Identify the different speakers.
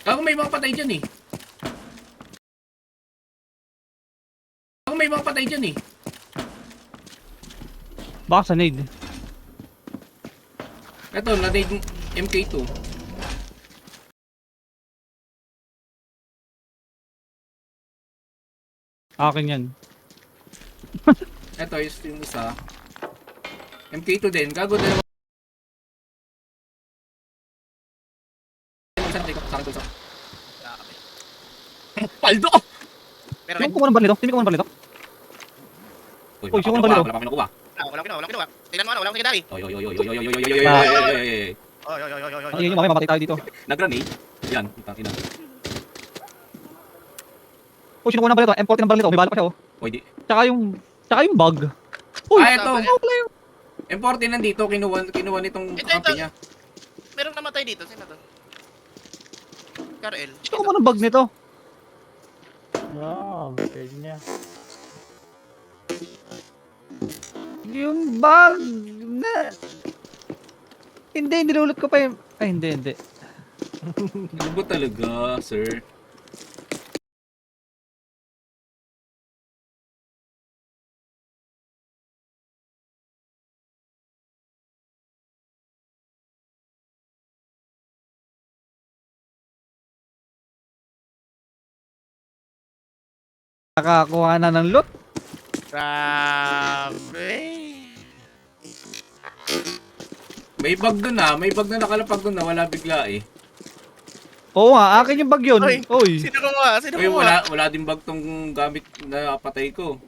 Speaker 1: Gago may mga patay dyan eh. Gago may mga patay dyan eh.
Speaker 2: Baka sa nade.
Speaker 1: Eto, na-nade MK2.
Speaker 2: Akin yan.
Speaker 1: Eto, yung isa. MK2 din. Gago din. Paldo!
Speaker 3: Pero
Speaker 2: Sino kumuha ng baril nito? Sino kumuha ng baril nito? Uy, sino kumuha ng baril nito?
Speaker 1: Wala pa kinukuha.
Speaker 3: walang kinuha. Tingnan mo ano, walang secondary.
Speaker 1: Oy, oy, oy, oy, oy, oy, oy, oy, oy, oy, oy, oy, oy, oy, oy, oy,
Speaker 3: Oy.
Speaker 2: Ang ingay, mamaya mamatay tayo dito.
Speaker 1: Nag-grenade? Yan, putang ina.
Speaker 2: Uy, sino kumuha ng baril nito? M40 ng baril nito. May bala pa siya oh.
Speaker 1: Oy, di.
Speaker 2: Tsaka yung bug. Uy,
Speaker 1: Eto. M40 nandito, kinuha nitong
Speaker 3: Ito.
Speaker 1: kampi niya.
Speaker 3: Merong namatay dito. Sino to? Karel.
Speaker 2: sino kumuha ng bug nito?
Speaker 4: Pwede niya.
Speaker 2: Yung bug na... Hindi, nilulot ko pa yung... Ay, hindi.
Speaker 1: Ano ba talaga, sir?
Speaker 2: Nakakuha na ng loot.
Speaker 3: Grabe.
Speaker 1: May bug dun ah. May bug na nakalapag dun na wala bigla eh.
Speaker 2: Oo nga, akin yung bug yun.
Speaker 3: Oy.
Speaker 2: Uy.
Speaker 3: Sino kumuha?
Speaker 1: Uy, wala din bug tong gamit na patay ko.